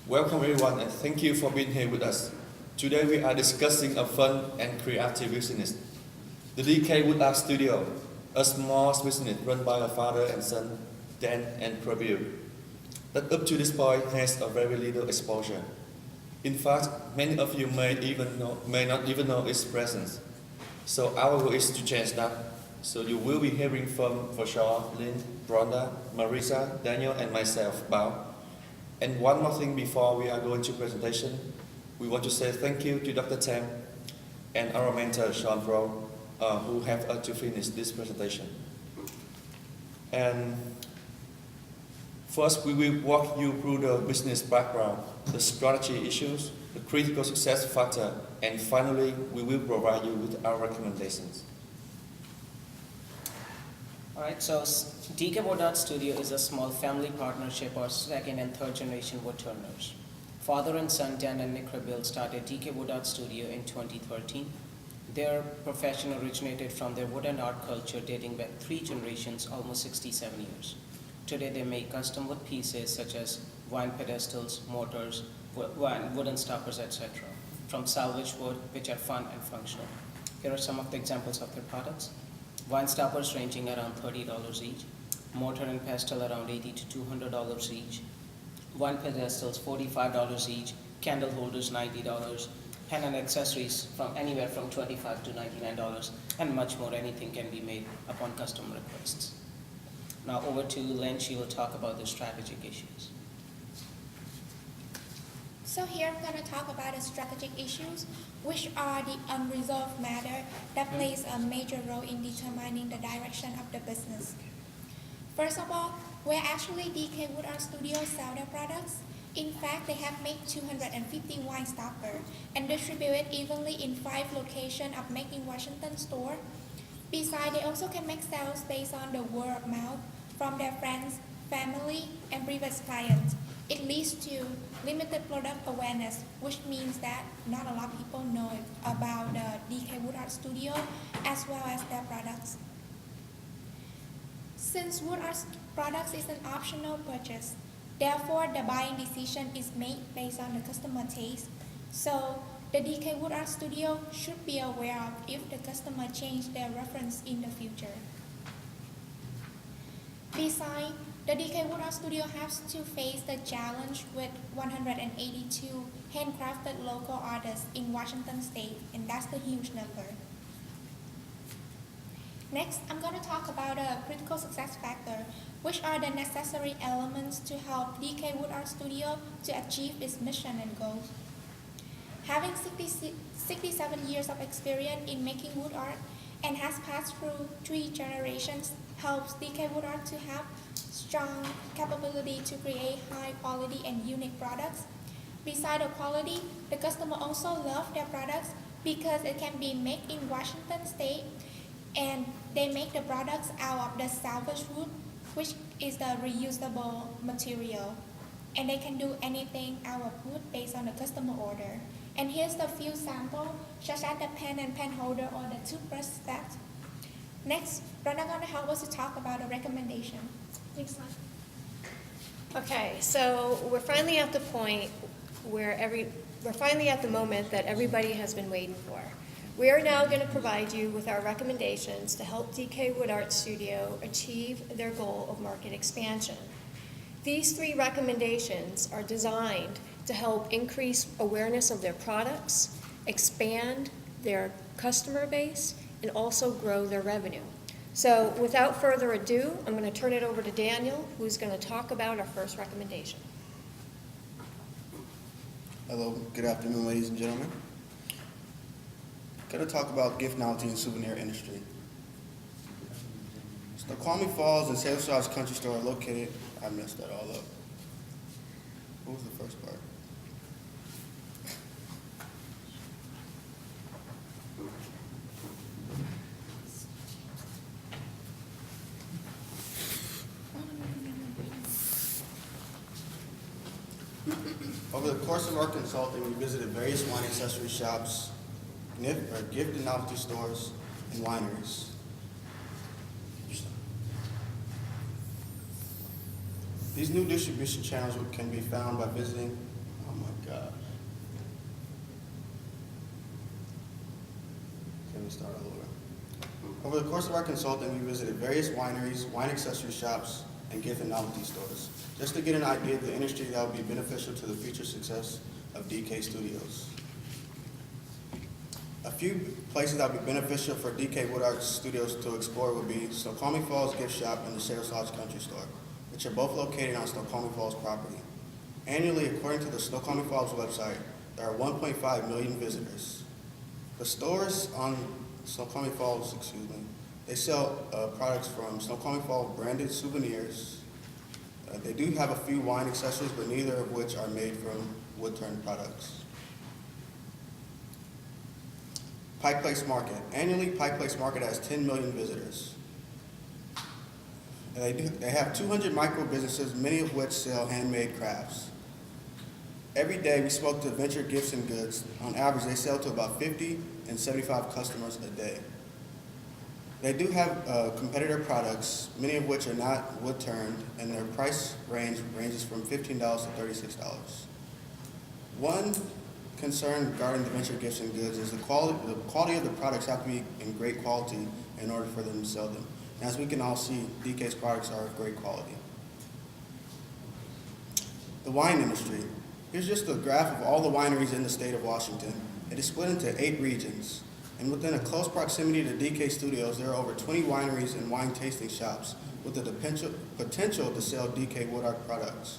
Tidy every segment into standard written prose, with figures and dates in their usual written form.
Welcome everyone and thank you for being here with us. Today we are discussing a fun and creative business. The DK Wood Art Studio, a small business run by a father and son, Dan and Prabir, that up to this point has a very little exposure. In fact, many of you may not even know its presence. So our goal is to change that. So you will be hearing from for sure Lynn, Rhonda, Marisa, Daniel and myself, Bao. And one more thing before we are going to presentation, we want to say thank you to Dr. Tam and our mentor Sean Pro, who helped us to finish this presentation. And first, we will walk you through the business background, the strategy issues, the critical success factor, and finally, we will provide you with our recommendations. Alright, so DK Wood Art Studio is a small family partnership or second and third generation woodturners. Father and son Dan and Nick Rebill started DK Wood Art Studio in 2013. Their profession originated from their wood and art culture dating back 3 generations, almost 67 years. Today they make custom wood pieces such as wine pedestals, mortars, wooden stoppers, etc. from salvaged wood, which are fun and functional. Here are some of the examples of their products. Wine stoppers ranging around $30 each, mortar and pestle around $80 to $200 each, wine pedestals $45 each, candle holders $90, pen and accessories from anywhere from $25 to $99, and much more. Anything can be made upon customer requests. Now over to Lynn, she will talk about the strategic issues. So here I'm going to talk about the strategic issues, which are the unresolved matter that plays a major role in determining the direction of the business. First of all, where actually DK Wood Art Studio sell their products. In fact, they have made 250 wine stopper and distributed evenly in 5 locations of making Washington store. Besides, they also can make sales based on the word of mouth from their friends, family, and previous clients. It leads to limited product awareness, which means that not a lot of people know about the DK Wood Art Studio as well as their products. Since wood art products is an optional purchase, therefore the buying decision is made based on the customer taste. So the DK Wood Art Studio should be aware of if the customer change their reference in the future. Besides, the DK Wood Art Studio has to face the challenge with 182 handcrafted local artists in Washington State, and that's the huge number. Next, I'm going to talk about a critical success factor, which are the necessary elements to help DK Wood Art Studio to achieve its mission and goals. Having 67 years of experience in making wood art and has passed through 3 generations helps DK Wood Art to have strong capability to create high quality and unique products. Besides the quality, the customer also love their products because it can be made in Washington State, and they make the products out of the salvage wood, which is the reusable material. And they can do anything out of wood based on the customer order. And here's the few samples, such as the pen and pen holder or the toothbrush set. Next, Rhonda going to help us to talk about a recommendation. Next slide. Okay, so we're finally at the point where we're finally at the moment that everybody has been waiting for. We are now going to provide you with our recommendations to help DK Wood Art Studio achieve their goal of market expansion. These 3 recommendations are designed to help increase awareness of their products, expand their customer base, and also grow their revenue. So without further ado, I'm going to turn it over to Daniel, who's going to talk about our first recommendation. Hello, good afternoon, ladies and gentlemen. Going to talk about gift novelty and souvenir industry. So Kwame Falls and Salesforce Country Store are located. I messed that all up. What was the first part? Over the course of our consulting, we visited various wine accessory shops, gift and novelty stores, and wineries. These new distribution channels can be found by visiting Oh my gosh. Can we start all over? Over the course of our consulting, we visited various wineries, wine accessory shops, and gift and novelty stores, just to get an idea of the industry that would be beneficial to the future success of DK Studios. A few places that would be beneficial for DK Wood Art Studios to explore would be Snoqualmie Falls Gift Shop and the Sales Lodge Country Store, which are both located on Snoqualmie Falls property. Annually, according to the Snoqualmie Falls website, there are 1.5 million visitors. The stores on Snoqualmie Falls, they sell products from Snoqualmie Falls branded souvenirs. They do have a few wine accessories, but neither of which are made from wood-turned products. Pike Place Market. Annually, Pike Place Market has 10 million visitors. And they have 200 micro businesses, many of which sell handmade crafts. Every day we spoke to Venture Gifts and Goods. On average, they sell to about 50 and 75 customers a day. They do have competitor products, many of which are not wood-turned, and their price ranges from $15 to $36. One concern regarding the Venture Gifts and Goods is the quality of the products have to be in great quality in order for them to sell them. And as we can all see, DK's products are of great quality. The wine industry. Here's just a graph of all the wineries in the state of Washington. It is split into 8 regions. And within a close proximity to DK Studios, there are over 20 wineries and wine tasting shops with the potential to sell DK Wood Art products.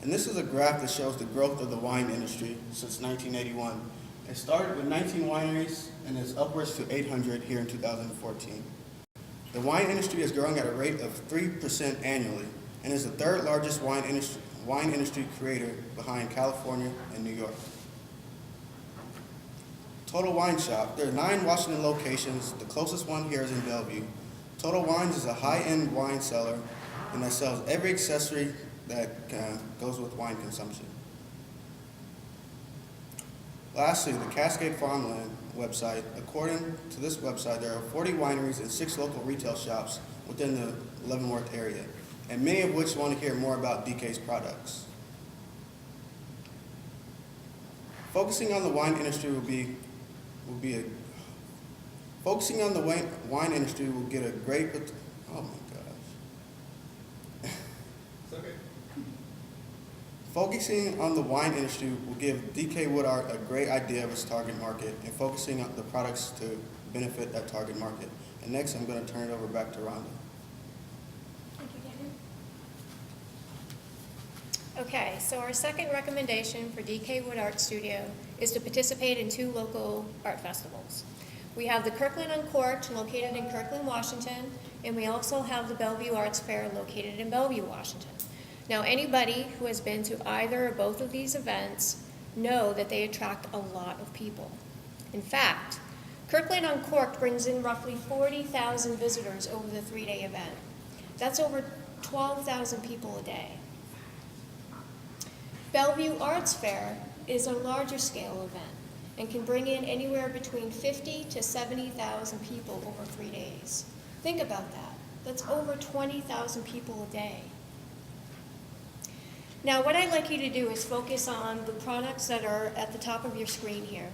And this is a graph that shows the growth of the wine industry since 1981. It started with 19 wineries and is upwards to 800 here in 2014. The wine industry is growing at a rate of 3% annually and is the third largest wine industry creator behind California and New York. Total Wine Shop. There are 9 Washington locations. The closest one here is in Bellevue. Total Wines is a high-end wine seller and that sells every accessory that goes with wine consumption. Lastly, the Cascade Farmland website. According to this website, there are 40 wineries and 6 local retail shops within the Leavenworth area, and many of which want to hear more about DK's products. Focusing on the wine industry will get a great. Oh my gosh. It's okay. Focusing on the wine industry will give DK Wood Art a great idea of its target market and focusing on the products to benefit that target market. And next, I'm going to turn it over back to Rhonda. Thank you, David. Okay, so our second recommendation for DK Wood Art Studio is to participate in 2 local art festivals. We have the Kirkland Uncorked, located in Kirkland, Washington, and we also have the Bellevue Arts Fair, located in Bellevue, Washington. Now, anybody who has been to either or both of these events know that they attract a lot of people. In fact, Kirkland Uncorked brings in roughly 40,000 visitors over the 3-day event. That's over 12,000 people a day. Bellevue Arts Fair is a larger scale event and can bring in anywhere between 50 to 70,000 people over 3 days. Think about that. That's over 20,000 people a day. Now, what I'd like you to do is focus on the products that are at the top of your screen here.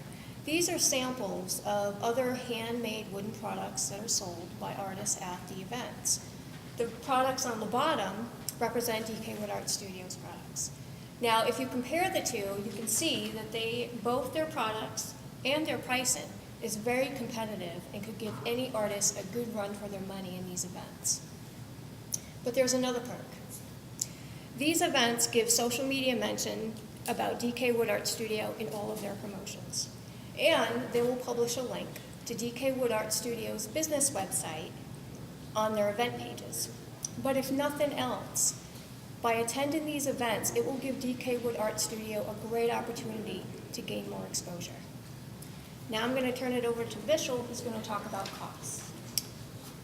These are samples of other handmade wooden products that are sold by artists at the events. The products on the bottom represent DK Wood Art Studios products. Now, if you compare the two, you can see that both their products and their pricing is very competitive and could give any artist a good run for their money in these events. But there's another perk. These events give social media mention about DK Wood Art Studio in all of their promotions. And they will publish a link to DK Wood Art Studio's business website on their event pages. But if nothing else, by attending these events, it will give DK Wood Art Studio a great opportunity to gain more exposure. Now I'm going to turn it over to Vishal, who's going to talk about costs.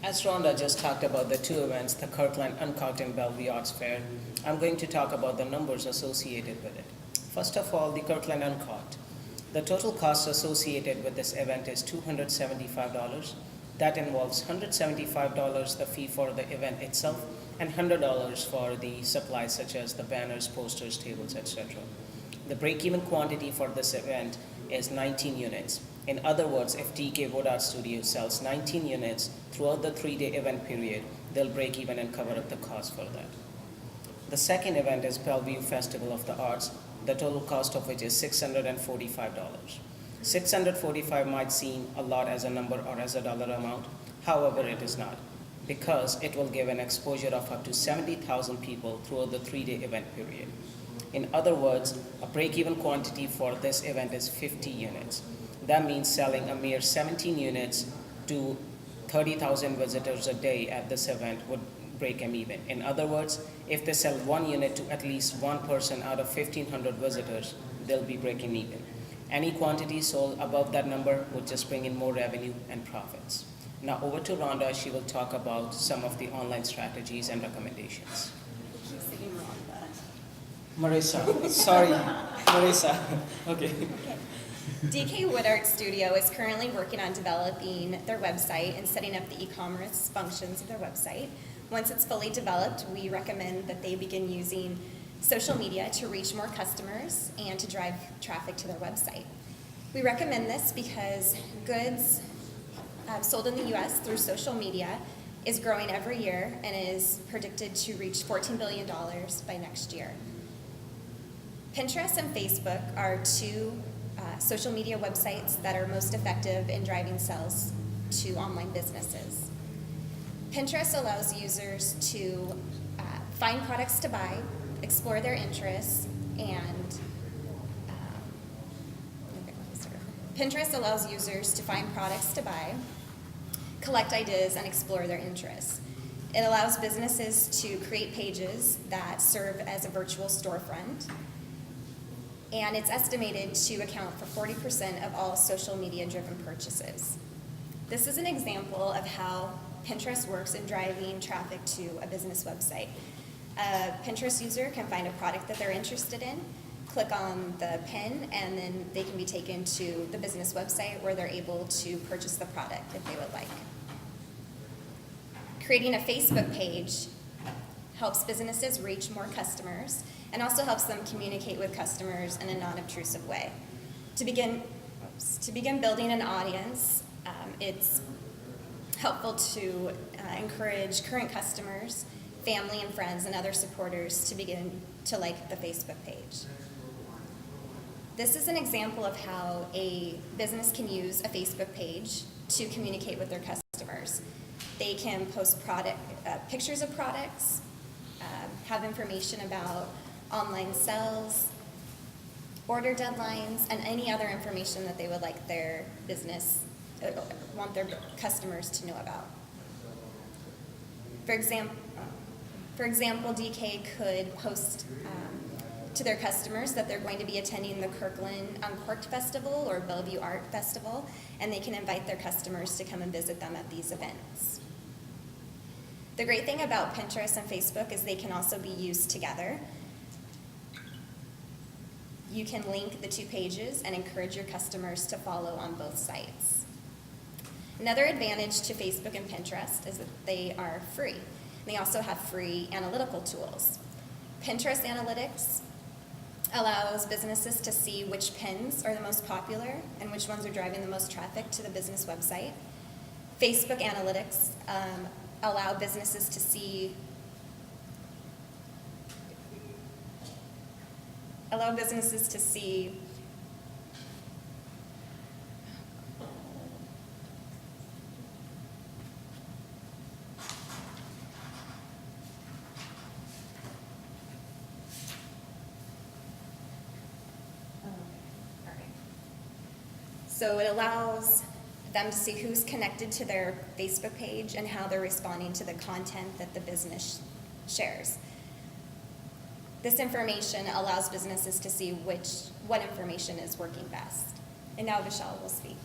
As Rhonda just talked about the 2 events, the Kirkland Uncorked and Bellevue Arts Fair, I'm going to talk about the numbers associated with it. First of all, the Kirkland Uncorked. The total cost associated with this event is $275. That involves $175, the fee for the event itself, and $100 for the supplies such as the banners, posters, tables, etc. The break-even quantity for this event is 19 units. In other words, if DK Wood Art Studio sells 19 units throughout the 3-day event period, they'll break even and cover up the cost for that. The second event is Bellevue Festival of the Arts, the total cost of which is $645. $645 might seem a lot as a number or as a dollar amount. However, it is not, because it will give an exposure of up to 70,000 people throughout the 3-day event period. In other words, a break-even quantity for this event is 50 units. That means selling a mere 17 units to 30,000 visitors a day at this event would break them even. In other words, if they sell 1 unit to at least 1 person out of 1,500 visitors, they'll be breaking even. Any quantity sold above that number would just bring in more revenue and profits. Now over to Rhonda. She will talk about some of the online strategies and recommendations. Keep saying Rhonda. Marissa, sorry, Marissa. Okay. DK Wood Art Studio is currently working on developing their website and setting up the e-commerce functions of their website. Once it's fully developed, we recommend that they begin using social media to reach more customers and to drive traffic to their website. We recommend this because goods sold in the U.S. through social media is growing every year and is predicted to reach $14 billion by next year. Pinterest and Facebook are two social media websites that are most effective in driving sales to online businesses. Pinterest allows users to find products to buy, explore their interests, and Pinterest allows users to find products to buy, collect ideas, and explore their interests. It allows businesses to create pages that serve as a virtual storefront, and it's estimated to account for 40% of all social media-driven purchases. This is an example of how Pinterest works in driving traffic to a business website. A Pinterest user can find a product that they're interested in, click on the pin, and then they can be taken to the business website where they're able to purchase the product if they would like. Creating a Facebook page helps businesses reach more customers and also helps them communicate with customers in a non-obtrusive way. To begin building an audience, it's helpful to encourage current customers, family and friends, and other supporters to begin to like the Facebook page. This is an example of how a business can use a Facebook page to communicate with their customers. They can post pictures of products, have information about online sales, order deadlines, and any other information that they would like their business, want their customers to know about. For example, DK could post to their customers that they're going to be attending the Kirkland Uncorked Festival or Bellevue Art Festival, and they can invite their customers to come and visit them at these events. The great thing about Pinterest and Facebook is they can also be used together. You can link the two pages and encourage your customers to follow on both sites. Another advantage to Facebook and Pinterest is that they are free. They also have free analytical tools. Pinterest Analytics allows businesses to see which pins are the most popular and which ones are driving the most traffic to the business website. Facebook Analytics allow businesses to see So it allows them to see who's connected to their Facebook page and how they're responding to the content that the business shares. This information allows businesses to see what information is working best. And now Vishal will speak.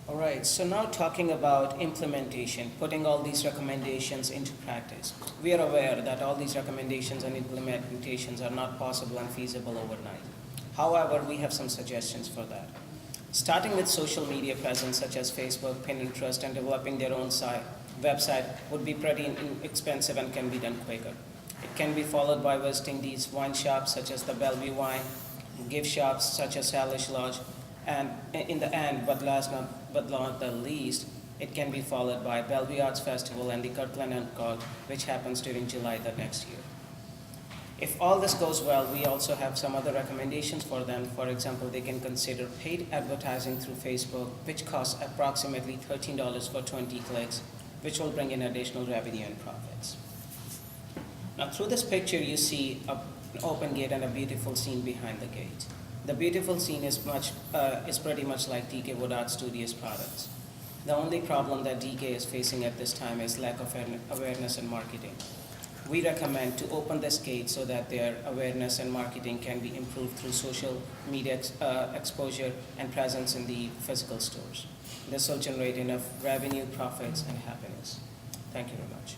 All right, so now talking about implementation, putting all these recommendations into practice. We are aware that all these recommendations and implementations are not possible and feasible overnight. However, we have some suggestions for that. Starting with social media presence such as Facebook, Pinterest, and developing their own website would be pretty inexpensive and can be done quicker. It can be followed by visiting these wine shops such as the Bellevue Wine, gift shops such as Salish Lodge, and in the end, but not the least, it can be followed by Bellevue Arts Festival and the Kirtland Uncut, which happens during July the next year. If all this goes well, we also have some other recommendations for them. For example, they can consider paid advertising through Facebook, which costs approximately $13 for 20 clicks, which will bring in additional revenue and profits. Now, through this picture, you see an open gate and a beautiful scene behind the gate. The beautiful scene is pretty much like DK Wood Art Studios products. The only problem that DK is facing at this time is lack of awareness and marketing. We recommend to open this gate so that their awareness and marketing can be improved through social media exposure and presence in the physical stores. This will generate enough revenue, profits, and happiness. Thank you very much.